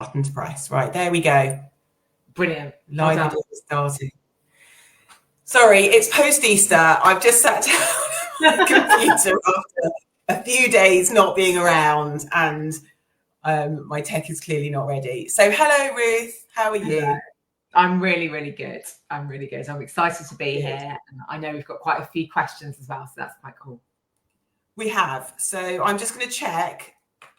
button to press. Right, there we go. Brilliant. Live video starting. Sorry, it's post-Easter. I've just sat down on the computer after a few days not being around, and my tech is clearly not ready. So hello, Ruth. How are you? Hello. I'm really, really good. I'm really good. I'm excited to be here. And I know we've got quite a few questions as well, so that's quite cool. We have. So I'm just going to check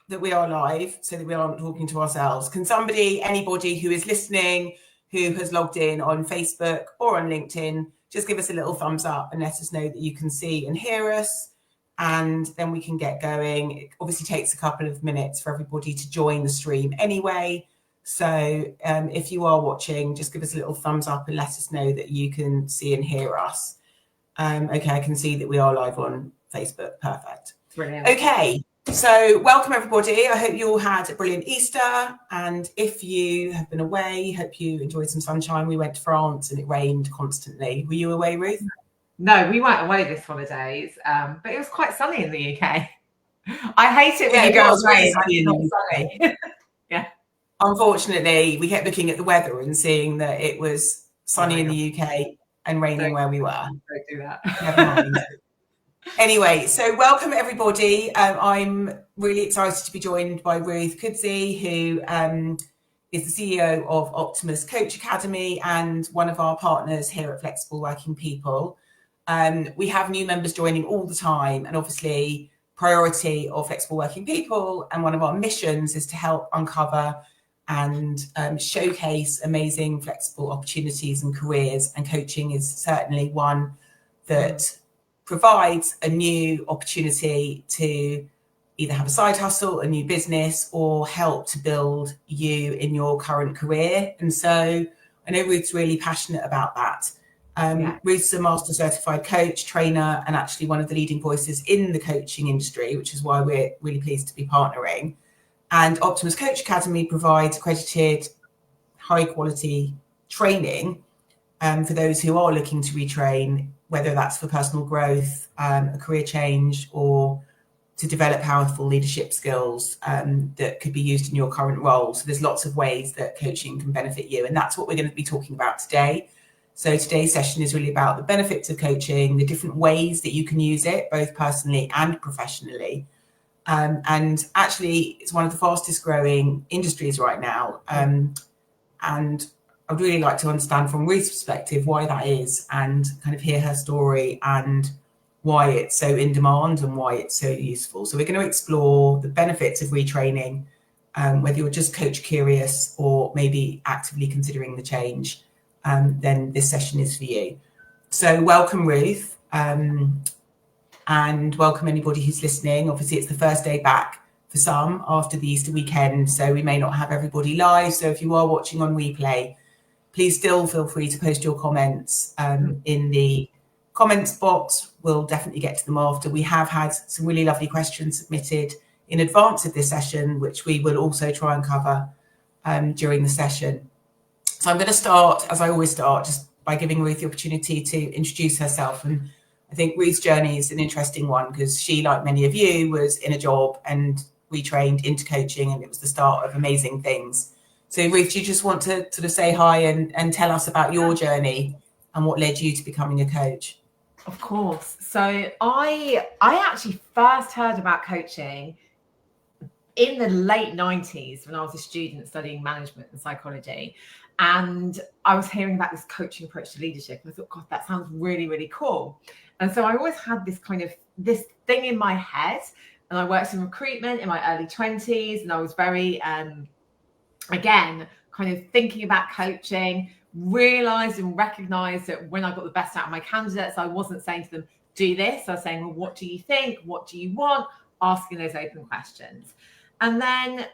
that we are live so that we aren't talking to ourselves. Can anybody who is listening, who has logged in on Facebook or on LinkedIn, just give us a little thumbs up and let us know that you can see and hear us, and then we can get going. It obviously takes a couple of minutes for everybody to join the stream anyway. So if you are watching, just give us a little thumbs up and let us know that you can see and hear us. Okay, I can see that we are live on Facebook. Perfect. Brilliant. Okay, so welcome everybody. I hope you all had a brilliant Easter, and if you have been away, hope you enjoyed some sunshine. We went to France and it rained constantly. Were you away, Ruth? No, we weren't away this holidays, but it was quite sunny in the UK. I hate it when you go away and it's not sunny. Yeah. Unfortunately, we kept looking at the weather and seeing that it was sunny in the UK and raining where we were. Don't do that. Never mind. Anyway, so welcome everybody. I'm really excited to be joined by Ruth Kudzi, who is the CEO of Optimus Coach Academy and one of our partners here at Flexible Working People. We have new members joining all the time, and obviously priority of Flexible Working People and one of our missions is to help uncover and showcase amazing flexible opportunities and careers, and coaching is certainly one that provides a new opportunity to either have a side hustle, a new business, or help to build you in your current career. And so I know Ruth's really passionate about that. Ruth's a master certified coach, trainer, and actually one of the leading voices in the coaching industry, which is why we're really pleased to be partnering. And Optimus Coach Academy provides accredited high quality training for those who are looking to retrain, whether that's for personal growth, a career change, or to develop powerful leadership skills that could be used in your current role. So there's lots of ways that coaching can benefit you. And that's what we're going to be talking about today. So today's session is really about the benefits of coaching, the different ways that you can use it, both personally and professionally. And actually, it's one of the fastest growing industries right now. And I'd really like to understand from Ruth's perspective why that is, and kind of hear her story and why it's so in demand and why it's so useful. So we're going to explore the benefits of retraining, whether you're just coach curious or maybe actively considering the change, then this session is for you. So welcome, Ruth. And welcome anybody who's listening. Obviously, it's the first day back for some after the Easter weekend, so we may not have everybody live. So if you are watching on replay, please still feel free to post your comments in the comments box. We'll definitely get to them after. We have had some really lovely questions submitted in advance of this session, which we will also try and cover during the session. So I'm going to start, as I always start, just by giving Ruth the opportunity to introduce herself. And I think Ruth's journey is an interesting one because she, like many of you, was in a job and retrained into coaching, and it was the start of amazing things. So Ruth, do you just want to sort of say hi and tell us about your journey and what led you to becoming a coach? Of course. So I actually first heard about coaching in the late 90s when I was a student studying management and psychology. And I was hearing about this coaching approach to leadership. And I thought, God, that sounds really, really cool. And so I always had this kind of this thing in my head. And I worked in recruitment in my early 20s. And I was very, again, kind of thinking about coaching, realized and recognized that when I got the best out of my candidates, I wasn't saying to them, do this. I was saying, well, what do you think? What do you want? Asking those open questions. And then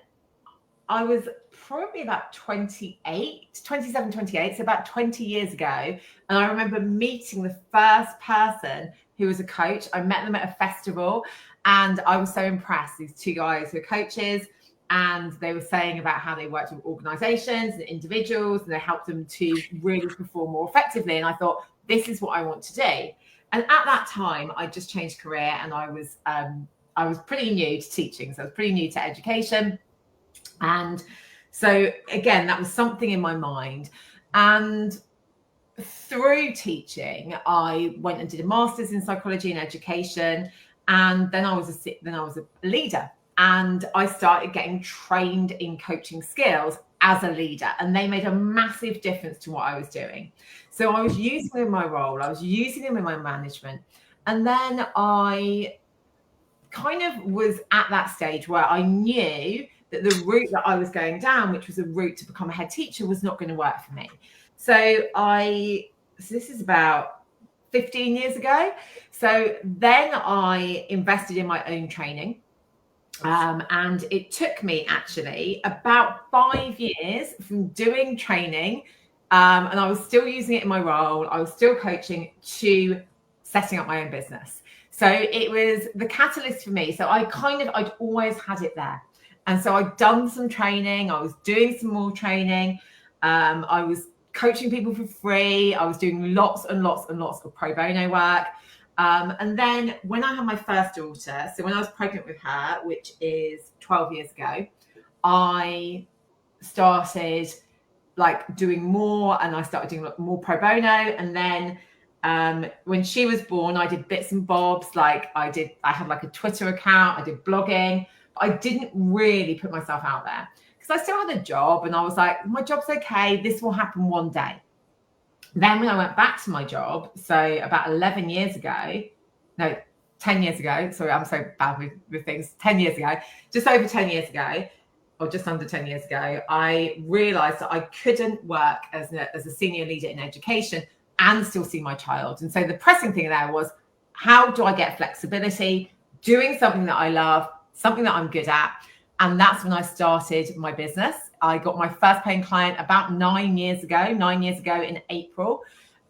I was probably about 27, 28, so about 20 years ago. And I remember meeting the first person who was a coach. I met them at a festival and I was so impressed. These two guys who are coaches, and they were saying about how they worked with organizations and individuals and they helped them to really perform more effectively. And I thought, this is what I want to do. And at that time, I just changed career and I was pretty new to teaching. So I was pretty new to education. And So again, that was something in my mind. And through teaching, I went and did a master's in psychology and education. And then I was a leader, and I started getting trained in coaching skills as a leader, and they made a massive difference to what I was doing. So I was using them in my role, I was using them in my management. And then I kind of was at that stage where I knew that the route that I was going down, which was a route to become a head teacher, was not going to work for me. So this is about 15 years ago. So then I invested in my own training. And it took me actually about 5 years from doing training, and I was still using it in my role, I was still coaching, to setting up my own business. So it was the catalyst for me. So I'd always had it there. And so I'd done some training, I was doing some more training, I was coaching people for free, I was doing lots and lots and lots of pro bono work. And then when I had my first daughter, so when I was pregnant with her, which is 12 years ago, I started like doing more, and I started doing more pro bono. And then when she was born, I did bits and bobs. Like I had like a Twitter account, I did blogging, but I didn't really put myself out there because I still had a job, and I was like, my job's okay, this will happen one day. Then when I went back to my job, so about 10 years ago, sorry, I'm so bad with things, 10 years ago, just over 10 years ago, or just under 10 years ago, I realized that I couldn't work as a senior leader in education and still see my child. And so the pressing thing there was, how do I get flexibility, doing something that I love, something that I'm good at? And that's when I started my business. I got my first paying client about 9 years ago in April,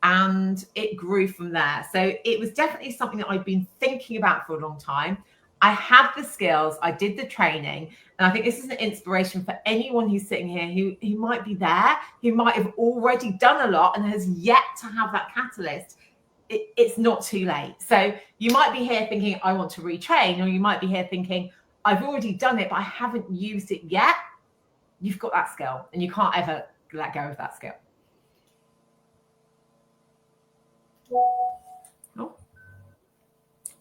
and it grew from there. So it was definitely something that I'd been thinking about for a long time. I had the skills, I did the training, and I think this is an inspiration for anyone who's sitting here who might be there, who might have already done a lot and has yet to have that catalyst. It's not too late. So you might be here thinking, I want to retrain, or you might be here thinking, I've already done it, but I haven't used it yet. You've got that skill, and you can't ever let go of that skill.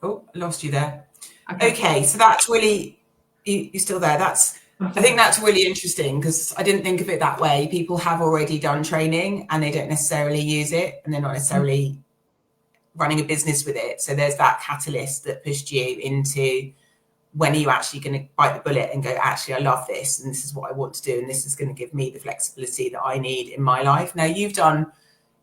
Oh, I lost you there. Okay, so that's really, you're still there. I think that's really interesting, because I didn't think of it that way. People have already done training and they don't necessarily use it, and they're not necessarily running a business with it. So there's that catalyst that pushed you into, when are you actually going to bite the bullet and go, actually, I love this, and this is what I want to do, and this is going to give me the flexibility that I need in my life. Now, you've done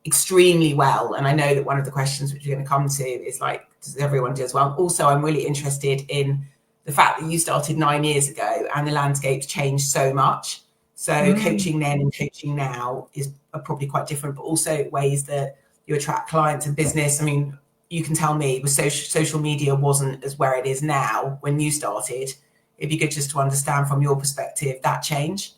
extremely well, and I know that one of the questions which you're going to come to is like, does everyone do as well? Also, I'm really interested in the fact that you started 9 years ago and the landscape's changed so much. So coaching then and coaching now are probably quite different, but also ways that you attract clients and business. I mean, you can tell me, with social media wasn't as where it is now when you started. It'd be good just to understand from your perspective that change.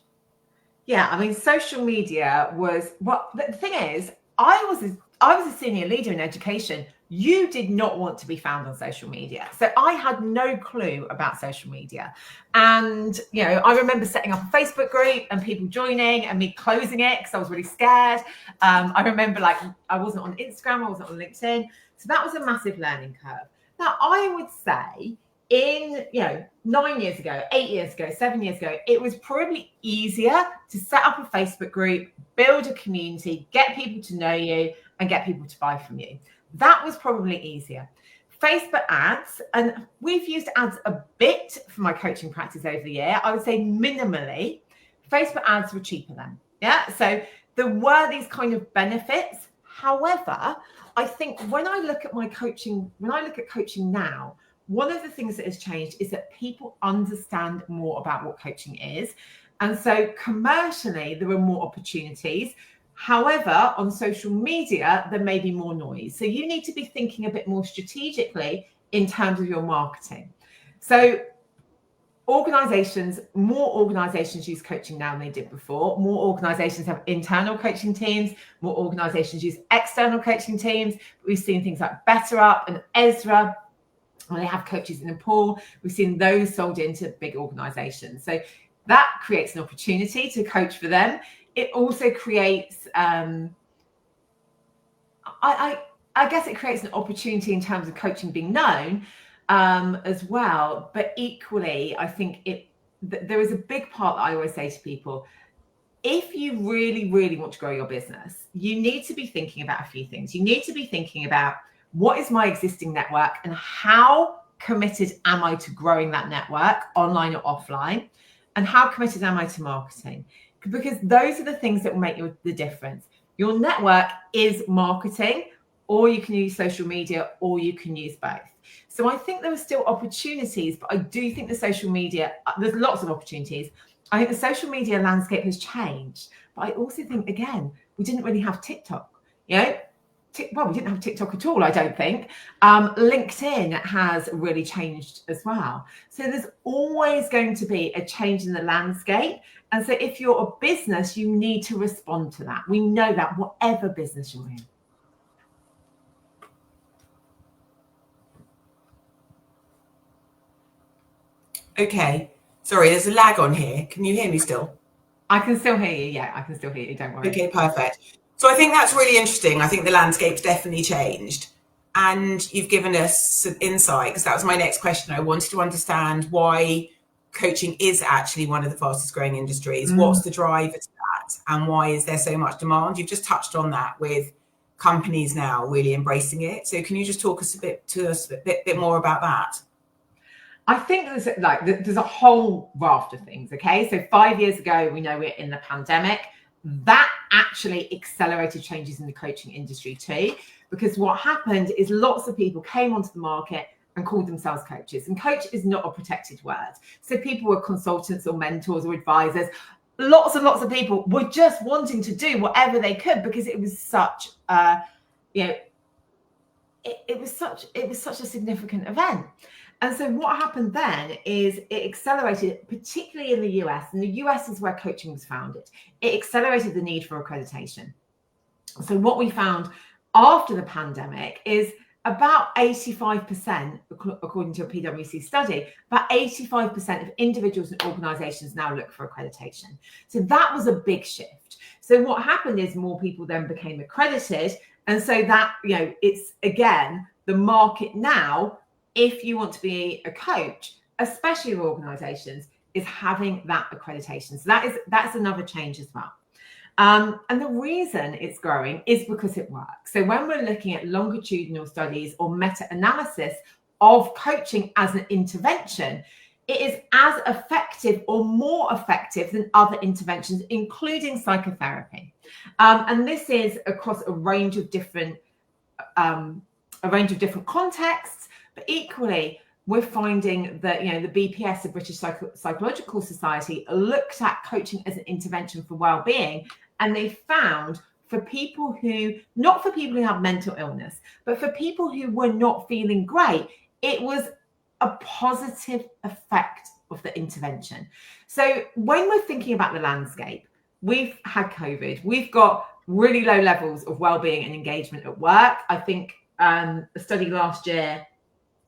Yeah, I mean, social media was the thing is, I was a senior leader in education. You did not want to be found on social media. So I had no clue about social media. And, I remember setting up a Facebook group and people joining and me closing it because I was really scared. I remember I wasn't on Instagram, I wasn't on LinkedIn. So that was a massive learning curve. Now, I would say in 9 years ago, 8 years ago, 7 years ago, it was probably easier to set up a Facebook group, build a community, get people to know you, and get people to buy from you. That was probably easier. Facebook ads, and we've used ads a bit for my coaching practice over the year. I would say minimally, Facebook ads were cheaper then. Yeah, so there were these kind of benefits. However, I think when I look at coaching now, one of the things that has changed is that people understand more about what coaching is. And so commercially, there are more opportunities. However, on social media, there may be more noise. So you need to be thinking a bit more strategically in terms of your marketing. So more organizations use coaching now than they did before. More organizations have internal coaching teams. More organizations use external coaching teams. We've seen things like BetterUp and Ezra, when they have coaches in a pool. We've seen those sold into big organizations. So that creates an opportunity to coach for them. It also creates, I guess it creates an opportunity in terms of coaching being known as well. But equally, I think there is a big part that I always say to people. If you really, really want to grow your business, you need to be thinking about a few things. You need to be thinking about, what is my existing network and how committed am I to growing that network, online or offline? And how committed am I to marketing? Because those are the things that will make the difference. Your network is marketing, or you can use social media, or you can use both. So I think there are still opportunities, but I do think the social media, there's lots of opportunities. I think the social media landscape has changed, but I also think, again, we didn't really have TikTok, we didn't have TikTok at all, I don't think. LinkedIn has really changed as well. So there's always going to be a change in the landscape. And so if you're a business, you need to respond to that. We know that, whatever business you're in. Okay. Sorry, there's a lag on here. Can you hear me still? I can still hear you. Yeah, I can still hear you. Don't worry. Okay, perfect. So I think that's really interesting. I think the landscape's definitely changed. And you've given us some insight, because that was my next question. I wanted to understand why coaching is actually one of the fastest growing industries. What's the driver to that? And why is there so much demand? You've just touched on that with companies now really embracing it. So can you just talk us a bit more about that? I think there's a whole raft of things. Okay, so 5 years ago, we know we're in the pandemic. That actually accelerated changes in the coaching industry too, because what happened is lots of people came onto the market and called themselves coaches. And coach is not a protected word. So people were consultants or mentors or advisors. Lots and lots of people were just wanting to do whatever they could, because it was such it was such a significant event. And so what happened then is it accelerated, particularly in the US, and the US is where coaching was founded. It accelerated the need for accreditation. So what we found after the pandemic is about 85%, according to a PwC study, about 85% of individuals and organizations now look for accreditation. So that was a big shift. So what happened is more people then became accredited. And so that, it's again, the market now, if you want to be a coach, especially with organizations, is having that accreditation. So that's another change as well. And the reason it's growing is because it works. So when we're looking at longitudinal studies or meta-analysis of coaching as an intervention, it is as effective or more effective than other interventions, including psychotherapy. And this is across a range of different contexts. But equally, we're finding that, the BPS, the British Psychological Society, looked at coaching as an intervention for well-being. And they found not for people who have mental illness, but for people who were not feeling great, it was a positive effect of the intervention. So when we're thinking about the landscape, we've had COVID, we've got really low levels of well-being and engagement at work. I think a study last year,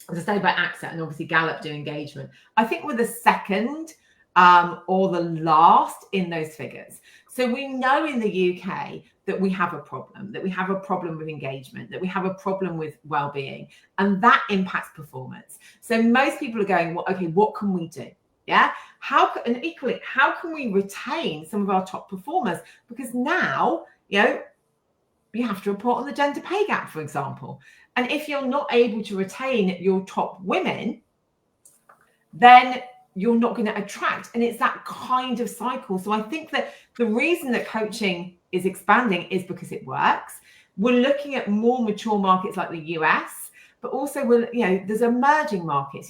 was a study by AXA, and obviously Gallup do engagement. I think we're the second or the last in those figures. So we know in the UK that we have a problem with engagement, that we have a problem with well-being, and that impacts performance. So most people are going, well, okay, what can we do? Yeah. How can we retain some of our top performers? Because now, you have to report on the gender pay gap, for example. And if you're not able to retain your top women, then you're not going to attract. And it's that kind of cycle. So I think that the reason that coaching is expanding is because it works. We're looking at more mature markets like the US, but also there's emerging markets,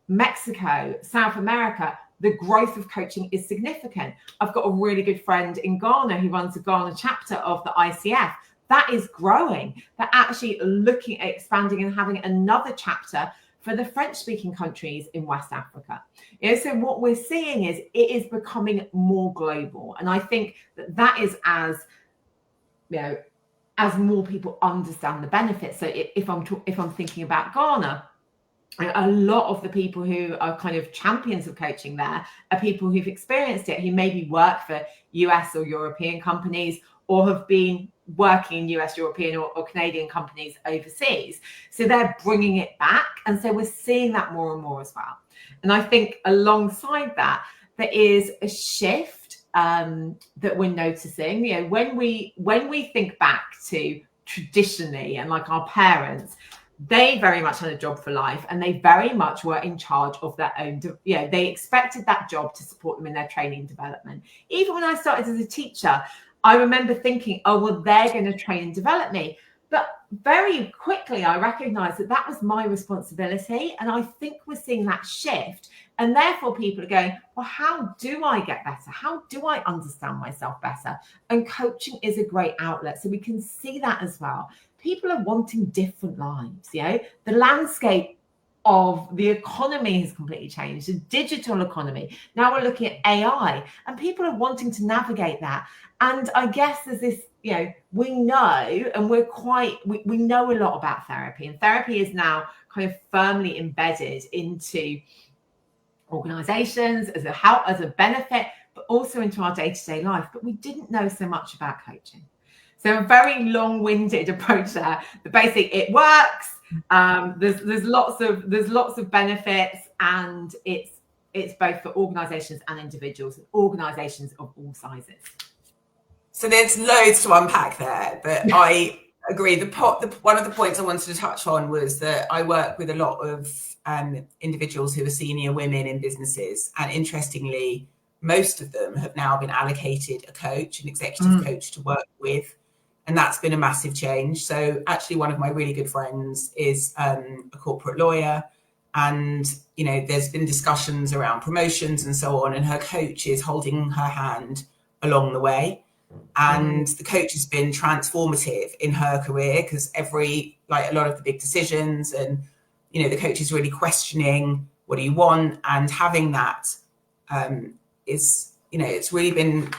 Mexico, South America. The growth of coaching is significant. I've got a really good friend in Ghana who runs the Ghana chapter of the ICF. That is growing. They're actually looking at expanding and having another chapter for the French-speaking countries in West Africa. So what we're seeing is it is becoming more global. And I think that is as more people understand the benefits. So if I'm thinking about Ghana, a lot of the people who are kind of champions of coaching there are people who've experienced it, who maybe work for US or European companies, or have been working in US, European or Canadian companies overseas. So they're bringing it back. And so we're seeing that more and more as well. And I think alongside that, there is a shift that we're noticing. You know, when we think back to traditionally, and like our parents, they very much had a job for life, and they very much were in charge of their own, you know, they expected that job to support them in their training and development. Even when I started as a teacher, I remember thinking, oh, well, they're going to train and develop me. But very quickly, I recognized that that was my responsibility. And I think we're seeing that shift. And therefore, people are going, well, how do I get better? How do I understand myself better? And coaching is a great outlet. So we can see that as well. People are wanting different lives. You know, the landscape of the economy has completely changed, the digital economy. Now we're looking at AI, and people are wanting to navigate that. And I guess there's this, you know, we know, and we know a lot about therapy, and therapy is now kind of firmly embedded into organizations as a benefit, but also into our day-to-day life. But we didn't know so much about coaching. So a very long-winded approach there. The basic, it works. There's lots of benefits, and it's both for organizations and individuals, and organizations of all sizes. So there's loads to unpack there, but I agree. One of the points I wanted to touch on was that I work with a lot of individuals who are senior women in businesses, and interestingly, most of them have now been allocated a coach, an executive coach to work with. And that's been a massive change. So actually, one of my really good friends is a corporate lawyer, and you know, there's been discussions around promotions and so on, and her coach is holding her hand along the way. And the coach has been transformative in her career, because a lot of the big decisions, and you know, the coach is really questioning, what do you want? And having that is, you know, it's really been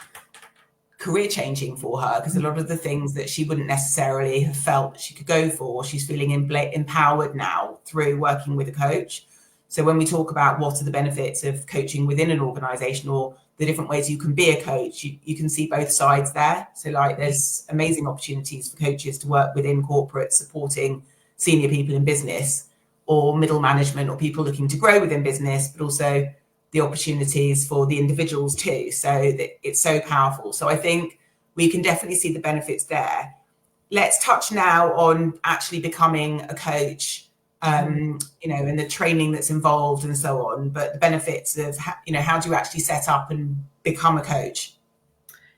career changing for her, because a lot of the things that she wouldn't necessarily have felt she could go for, she's feeling empowered now through working with a coach. So when we talk about what are the benefits of coaching within an organization, or the different ways you can be a coach, you can see both sides there. So like, there's amazing opportunities for coaches to work within corporate, supporting senior people in business, or middle management, or people looking to grow within business, but also the opportunities for the individuals too. So that it's so powerful. So I think we can definitely see the benefits there. Let's touch now on actually becoming a coach, you know, and the training that's involved and so on, but the benefits of, you know, how do you actually set up and become a coach?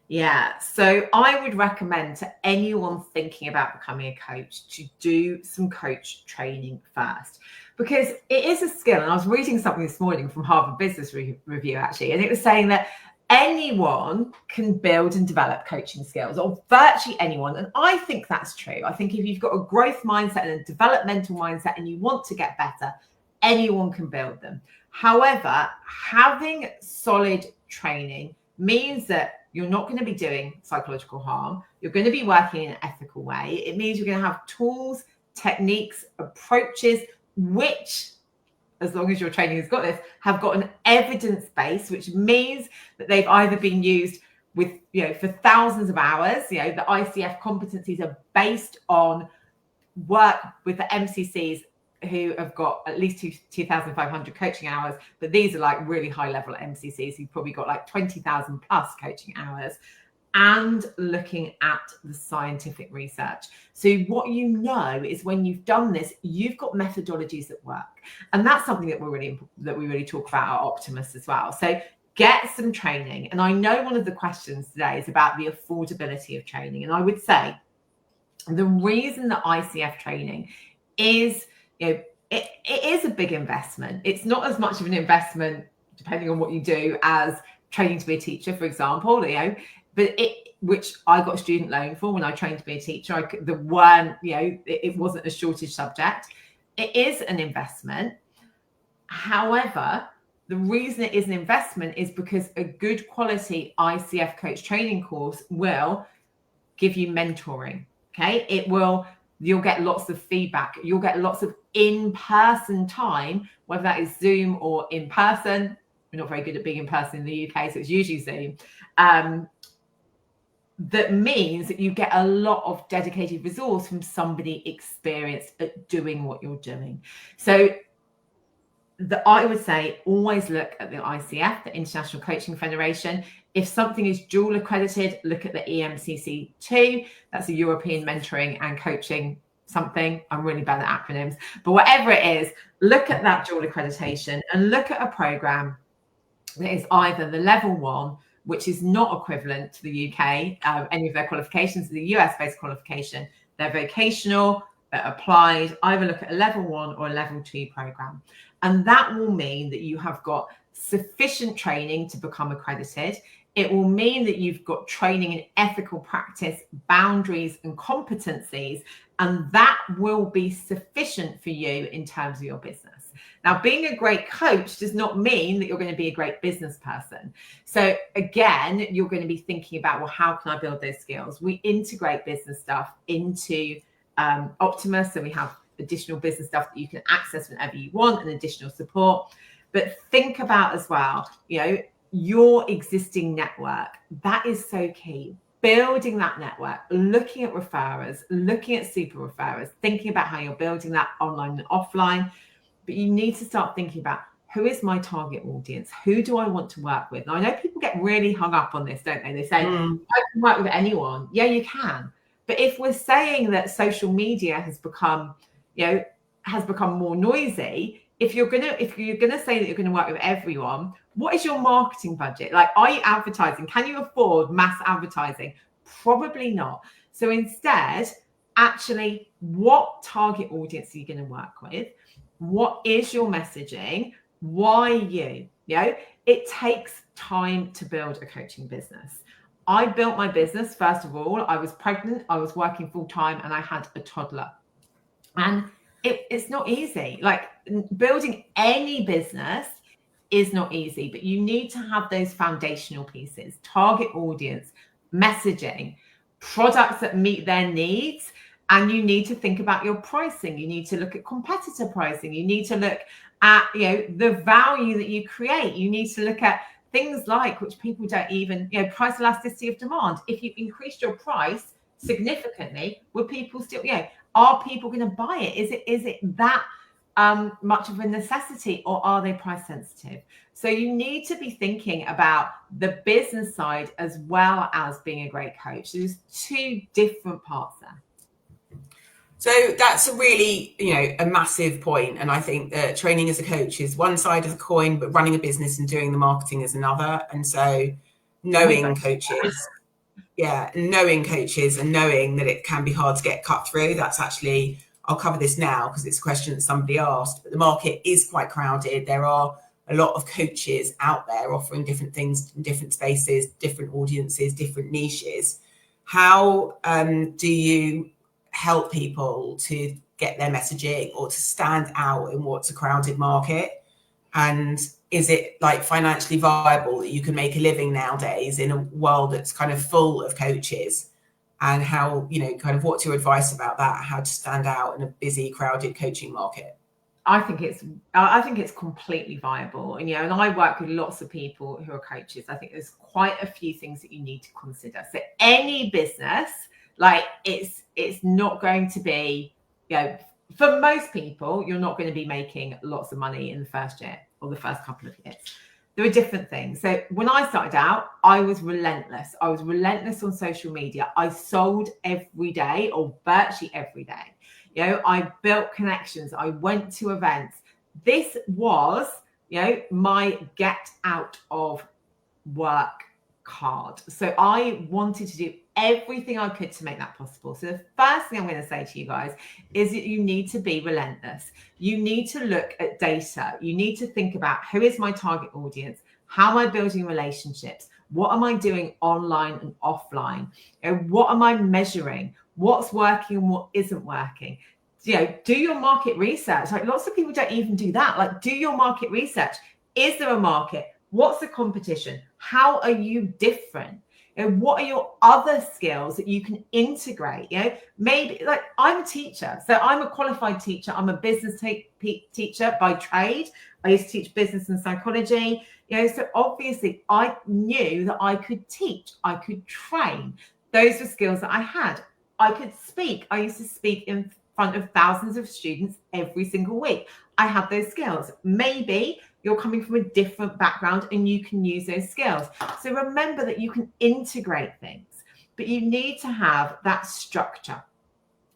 Yeah, so I would recommend to anyone thinking about becoming a coach to do some coach training first, because it is a skill. And I was reading something this morning from Harvard Business Review, actually, and it was saying that anyone can build and develop coaching skills, or virtually anyone. And I think that's true. I think if you've got a growth mindset and a developmental mindset and you want to get better, anyone can build them. However, having solid training means that you're not going to be doing psychological harm. You're going to be working in an ethical way. It means you're going to have tools, techniques, approaches, which, as long as your training has got this, have got an evidence base, which means that they've either been used with, you know, for thousands of hours. You know, the ICF competencies are based on work with the MCCs who have got at least 2,500 coaching hours, but these are like really high level MCCs who've probably got like 20,000 plus coaching hours, and looking at the scientific research. So what you know is, when you've done this, you've got methodologies that work. And that's something that we really talk about at Optimus as well. So get some training. And I know one of the questions today is about the affordability of training. And I would say the reason that ICF training is, you know, it is a big investment. It's not as much of an investment, depending on what you do, as training to be a teacher, for example, you know, but which I got a student loan for when I trained to be a teacher. It wasn't a shortage subject. It is an investment. However, the reason it is an investment is because a good quality ICF coach training course will give you mentoring. Okay, it will You'll get lots of feedback. You'll get lots of in-person time, whether that is Zoom or in person. We're not very good at being in person in the UK, so it's usually Zoom. That means that you get a lot of dedicated resource from somebody experienced at doing what you're doing. So I would say always look at the ICF, the International Coaching Federation. If something is dual accredited, look at the EMCC2. That's a European Mentoring and Coaching something. I'm really bad at acronyms, but whatever it is, look at that dual accreditation and look at a program that is either the level 1, which is not equivalent to the UK, any of their qualifications, the US-based qualification. They're vocational, they're applied. Either look at a level 1 or a level 2 program. And that will mean that you have got sufficient training to become accredited. It will mean that you've got training in ethical practice, boundaries and competencies, and that will be sufficient for you in terms of your business. Now, being a great coach does not mean that you're going to be a great business person. So again, you're going to be thinking about, well, how can I build those skills? We integrate business stuff into Optimus. So we have additional business stuff that you can access whenever you want and additional support. But think about as well, your existing network. That is so key. Building that network, looking at referrers, looking at super referrers, thinking about how you're building that online and offline. But you need to start thinking about, who is my target audience? Who do I want to work with? Now, I know people get really hung up on this, don't they? They say, I can work with anyone. Yeah, you can. But if we're saying that social media has become more noisy, if you're gonna say that you're gonna work with everyone, what is your marketing budget? Like, are you advertising? Can you afford mass advertising? Probably not. So instead, actually, what target audience are you going to work with? What is your messaging? Why you? It takes time to build a coaching business. I built my business, first of all, I was pregnant, I was working full time, and I had a toddler. And it's not easy. Like, building any business is not easy, but you need to have those foundational pieces: target audience, messaging, products that meet their needs. And you need to think about your pricing. You need to look at competitor pricing. You need to look at, the value that you create. You need to look at things like, which people don't even, price elasticity of demand. If you increase your price significantly, will people still, are people going to buy it? Is it that much of a necessity, or are they price sensitive? So you need to be thinking about the business side as well as being a great coach. There's two different parts there. So that's a really, a massive point. And I think that training as a coach is one side of the coin, but running a business and doing the marketing is another. And so knowing coaches and knowing that it can be hard to get cut through. That's actually, I'll cover this now because it's a question that somebody asked, but the market is quite crowded. There are a lot of coaches out there offering different things in different spaces, different audiences, different niches. How do you help people to get their messaging or to stand out in what's a crowded market? And is it like financially viable that you can make a living nowadays in a world that's kind of full of coaches? And how, what's your advice about that? How to stand out in a busy, crowded coaching market? I think it's completely viable. And, and I work with lots of people who are coaches. I think there's quite a few things that you need to consider. So any business, like, it's not going to be, for most people, you're not going to be making lots of money in the first year or the first couple of years. There are different things. So when I started out, I was relentless. I was relentless on social media. I sold every day, or virtually every day. I built connections. I went to events. This was, my get out of work card. So I wanted to do everything I could to make that possible. So the first thing I'm going to say to you guys is that you need to be relentless. You need to look at data. You need to think about, who is my target audience? How am I building relationships? What am I doing online and offline? What am I measuring? What's working and what isn't working? Do your market research. Like, lots of people don't even do that. Like, do your market research. Is there a market? What's the competition? How are you different? You know, what are your other skills that you can integrate? You know, maybe like I'm a teacher, so I'm a qualified teacher. I'm a business teacher by trade. I used to teach business and psychology. You know, so obviously I knew that I could teach, I could train. Those were skills that I had. I could speak. I used to speak in front of thousands of students every single week. I had those skills. Maybe you're coming from a different background and you can use those skills. So remember that you can integrate things, but you need to have that structure.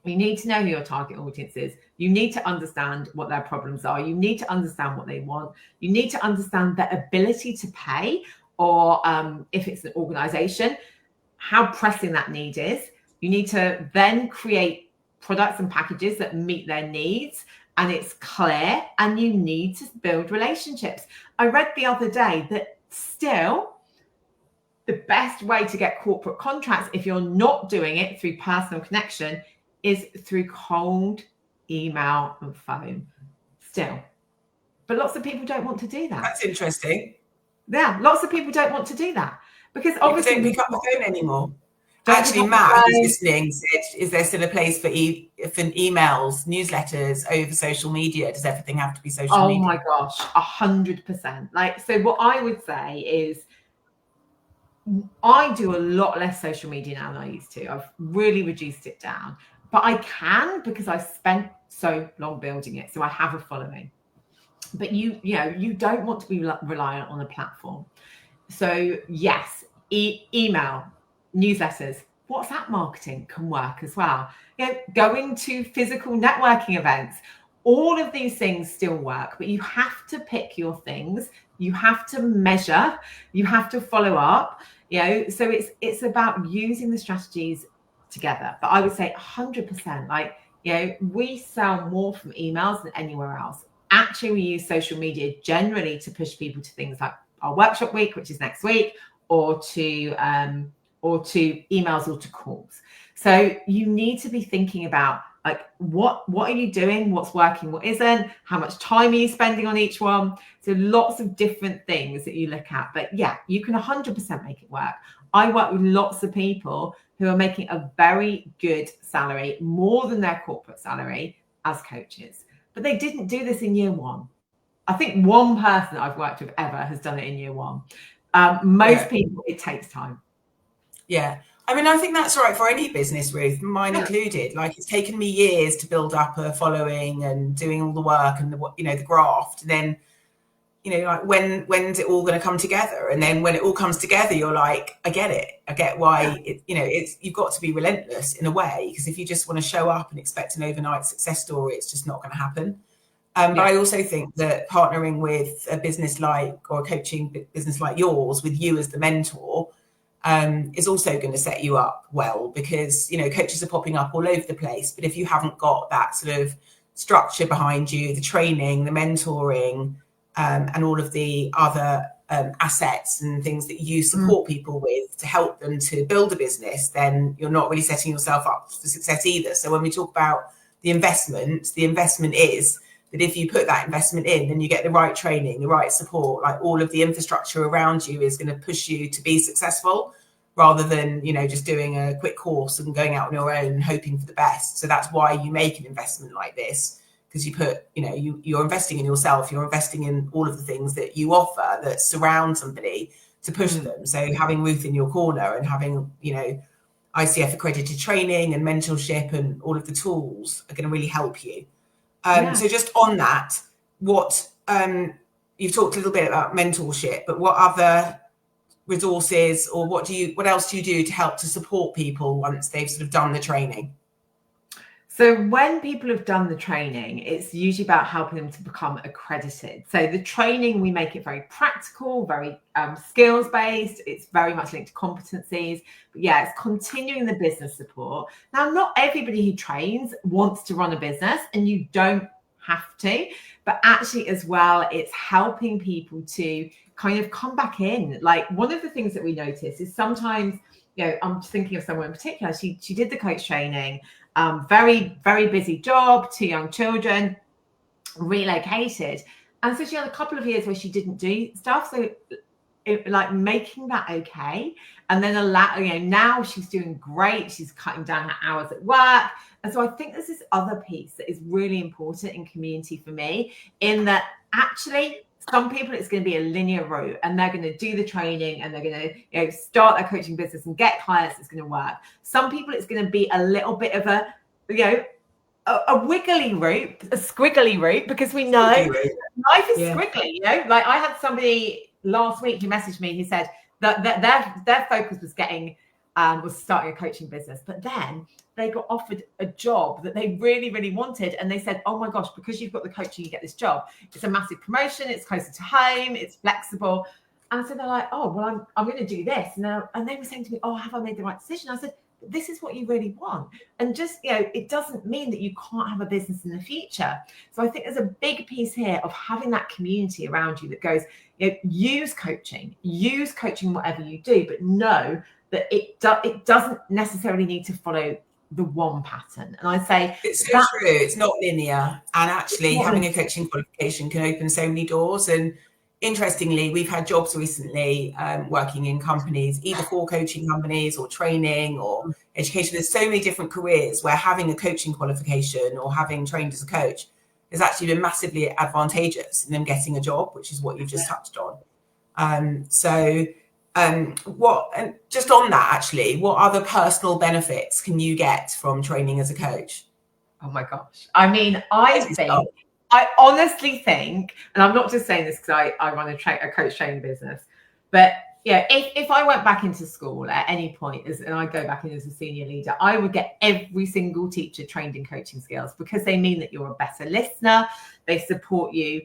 You need to know who your target audience is. You need to understand what their problems are. You need to understand what they want. You need to understand their ability to pay, or if it's an organization, how pressing that need is. You need to then create products and packages that meet their needs, and it's clear, and you need to build relationships. I read the other day that still the best way to get corporate contracts, if you're not doing it through personal connection, is through cold email and phone still. But lots of people don't want to do that. That's interesting. Yeah, lots of people don't want to do that because obviously people don't pick up the phone anymore. Actually, Matt, who's listening, said, is there still a place for emails, newsletters over social media? Does everything have to be social media? Oh my gosh, 100%. Like, so what I would say is I do a lot less social media now than I used to. I've really reduced it down, but I can because I spent so long building it. So I have a following, but you don't want to be reliant on a platform. So yes, email, newsletters, WhatsApp marketing can work as well. You know, going to physical networking events, all of these things still work, but you have to pick your things. You have to measure, you have to follow up, you know, so it's about using the strategies together. But I would say 100%, like, you know, we sell more from emails than anywhere else. Actually, we use social media generally to push people to things like our workshop week, which is next week, or to emails or to calls. So you need to be thinking about, like, what are you doing? What's working? What isn't? How much time are you spending on each one? So lots of different things that you look at. But yeah, you can 100% make it work. I work with lots of people who are making a very good salary, more than their corporate salary, as coaches. But they didn't do this in year one. I think one person I've worked with ever has done it in year one. Most people, it takes time. Yeah. I mean, I think that's right for any business, Ruth, mine included. Like, it's taken me years to build up a following and doing all the work and the graft. And then, like, when's it all going to come together? And then when it all comes together, you're like, I get it. I get why you've got to be relentless in a way, because if you just want to show up and expect an overnight success story, it's just not going to happen. But I also think that partnering with a business or a coaching business like yours, with you as the mentor, is also going to set you up well, because coaches are popping up all over the place. But if you haven't got that sort of structure behind you, the training, the mentoring, and all of the other assets and things that you support people with to help them to build a business, then you're not really setting yourself up for success either. So when we talk about the investment is that if you put that investment in, then you get the right training, the right support, like all of the infrastructure around you is going to push you to be successful, rather than, just doing a quick course and going out on your own and hoping for the best. So that's why you make an investment like this, because you put, you're investing in yourself, you're investing in all of the things that you offer that surround somebody to push them. So having Ruth in your corner and having, ICF accredited training and mentorship and all of the tools are going to really help you. So just on that, what you've talked a little bit about mentorship, but what other resources, or what else do you do to help to support people once they've sort of done the training? So when people have done the training, it's usually about helping them to become accredited. So the training, we make it very practical, very skills-based. It's very much linked to competencies. But yeah, it's continuing the business support. Now, not everybody who trains wants to run a business, and you don't have to. But actually, as well, it's helping people to kind of come back in. Like, one of the things that we notice is sometimes, I'm thinking of someone in particular. She did the coach training. Very, very busy job, 2 young children, relocated. And so she had a couple of years where she didn't do stuff. So like making that okay, and then now she's doing great. She's cutting down her hours at work. And so I think there's this other piece that is really important in community for me, in that actually some people it's going to be a linear route and they're going to do the training and they're going to start their coaching business and get clients. It's going to work. Some people it's going to be a little bit of a wiggly route, a squiggly route, because we know life is squiggly. Like I had somebody last week who messaged me who said that their focus was was starting a coaching business, but then they got offered a job that they really, really wanted. And they said, oh my gosh, because you've got the coaching, you get this job. It's a massive promotion. It's closer to home. It's flexible. And so they're like, oh, well, I'm going to do this. And they were saying to me, oh, have I made the right decision? I said, this is what you really want. And just, it doesn't mean that you can't have a business in the future. So I think there's a big piece here of having that community around you that goes, use coaching whatever you do, but know that it doesn't necessarily need to follow the one pattern. And I say it's so true. It's not linear, and actually having a coaching qualification can open so many doors. And interestingly, we've had jobs recently working in companies, either for coaching companies or training or education. There's so many different careers where having a coaching qualification or having trained as a coach has actually been massively advantageous in them getting a job, which is what you've just touched on. And just on that, actually, what other personal benefits can you get from training as a coach? Oh my gosh. I mean, I honestly think, and I'm not just saying this because I run a coach training business, but if I went back into school at any point and I go back in as a senior leader, I would get every single teacher trained in coaching skills, because they mean that you're a better listener. They support you.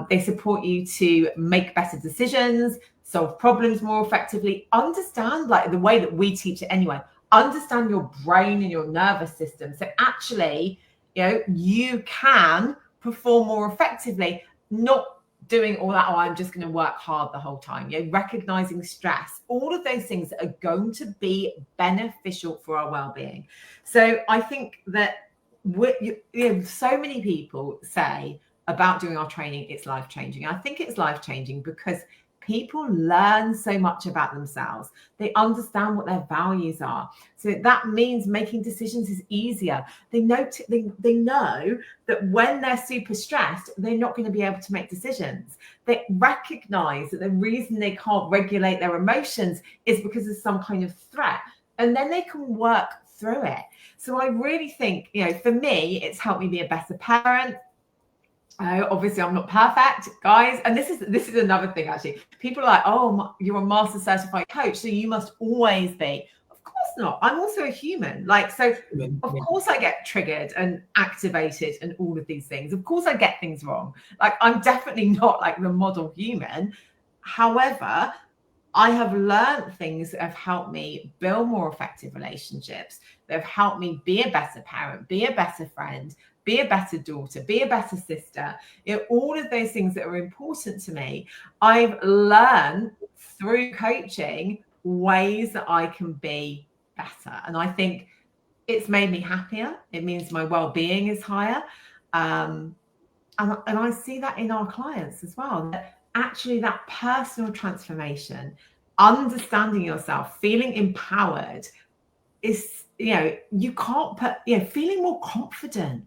They support you to make better decisions, solve problems more effectively, understand, like the way that we teach it anyway, understand your brain and your nervous system. So actually, you can perform more effectively, not doing all that, I'm just going to work hard the whole time, recognizing stress, all of those things that are going to be beneficial for our well-being. So I think that so many people say about doing our training, it's life-changing. I think it's life-changing because people learn so much about themselves. They understand what their values are. So that means making decisions is easier. They know that when they're super stressed, they're not going to be able to make decisions. They recognize that the reason they can't regulate their emotions is because of some kind of threat. And then they can work through it. So I really think, for me, it's helped me be a better parent. Obviously I'm not perfect, guys, and this is another thing. Actually, people are like, oh, you're a master certified coach, so you must always be. Of course not. I'm also a human. Of course I get triggered and activated and all of these things. Of course I get things wrong. I'm definitely not like the model human. However, I have learned things that have helped me build more effective relationships, that have helped me be a better parent, be a better friend, be a better daughter, be a better sister. All of those things that are important to me, I've learned through coaching ways that I can be better. And I think it's made me happier. It means my well-being is higher. And I see that in our clients as well. That actually that personal transformation, understanding yourself, feeling empowered is, you can't put, feeling more confident.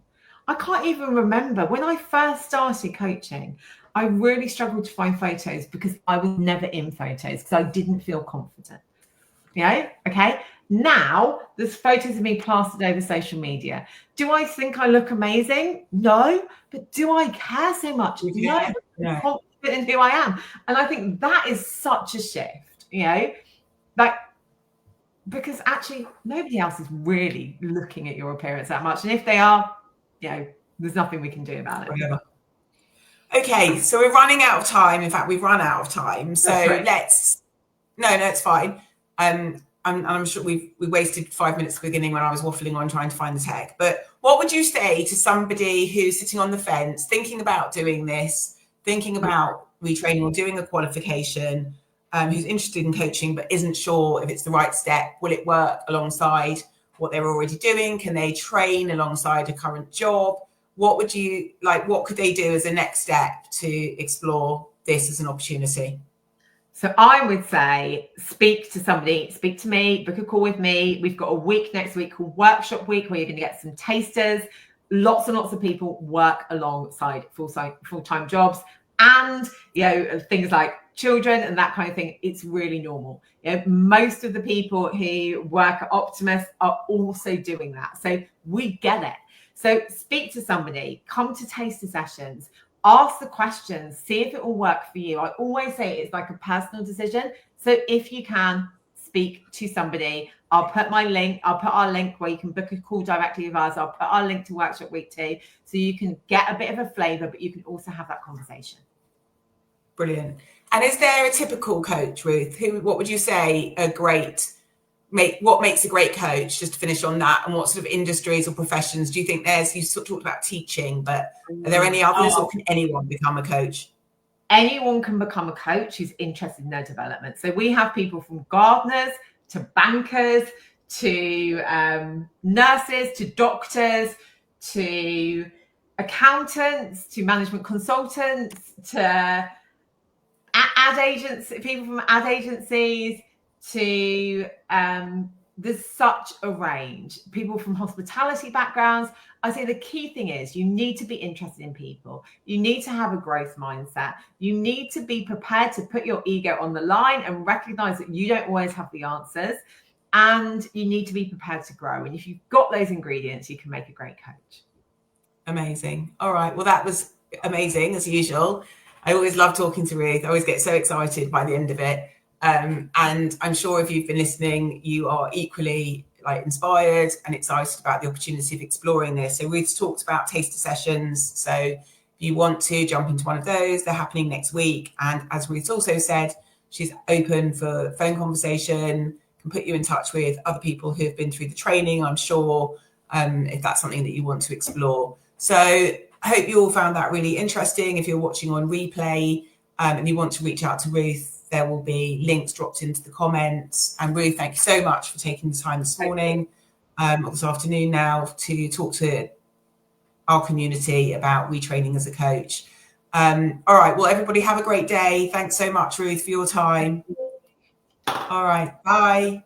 I can't even remember when I first started coaching, I really struggled to find photos because I was never in photos because I didn't feel confident. Okay. Now there's photos of me plastered over social media. Do I think I look amazing? No. But do I care so much? No. I'm confident in who I am. And I think that is such a shift, because actually nobody else is really looking at your appearance that much. And if they are, there's nothing we can do about it. Whatever. Okay, so we're running out of time. In fact, we've run out of time. So it's fine. I'm sure we wasted 5 minutes at the beginning when I was waffling on trying to find the tech. But what would you say to somebody who's sitting on the fence, thinking about doing this, thinking about retraining or doing a qualification, who's interested in coaching but isn't sure if it's the right step? Will it work alongside what they're already doing? Can they train alongside a current job? What could they do as a next step to explore this as an opportunity? So I would say speak to somebody, speak to me, book a call with me. We've got a week next week called Workshop Week where you're going to get some tasters. Lots and lots of people work alongside full-time jobs and, you know, things like children and that kind of thing. It's really normal. You know, most of the people who work at Optimus are also doing that. So we get it. So speak to somebody, come to taster sessions, ask the questions, see if it will work for you. I always say it's like a personal decision. So if you can speak to somebody, I'll put our link where you can book a call directly with us. I'll put our link to Workshop Week 2 so you can get a bit of a flavour, but you can also have that conversation. Brilliant. And is there a typical coach, Ruth? What would you say what makes a great coach, just to finish on that, and what sort of industries or professions do you think you sort of talked about teaching, but are there any others, or can anyone become a coach? Anyone can become a coach who's interested in their development. So we have people from gardeners to bankers to nurses to doctors to accountants to management consultants to ad agents, people from ad agencies to there's such a range. People from hospitality backgrounds. I say the key thing is you need to be interested in people. You need to have a growth mindset. You need to be prepared to put your ego on the line and recognize that you don't always have the answers. And you need to be prepared to grow. And if you've got those ingredients, you can make a great coach. Amazing. All right. Well, that was amazing as usual. I always love talking to Ruth. I always get so excited by the end of it. And I'm sure if you've been listening, you are equally inspired and excited about the opportunity of exploring this. So Ruth's talked about taster sessions. So if you want to jump into one of those, they're happening next week. And as Ruth's also said, she's open for phone conversation, can put you in touch with other people who have been through the training, I'm sure, if that's something that you want to explore. So I hope you all found that really interesting. If you're watching on replay and you want to reach out to Ruth, there will be links dropped into the comments. And Ruth, thank you so much for taking the time this morning, or this afternoon now, to talk to our community about retraining as a coach. All right, well, everybody have a great day. Thanks so much, Ruth, for your time. All right, bye.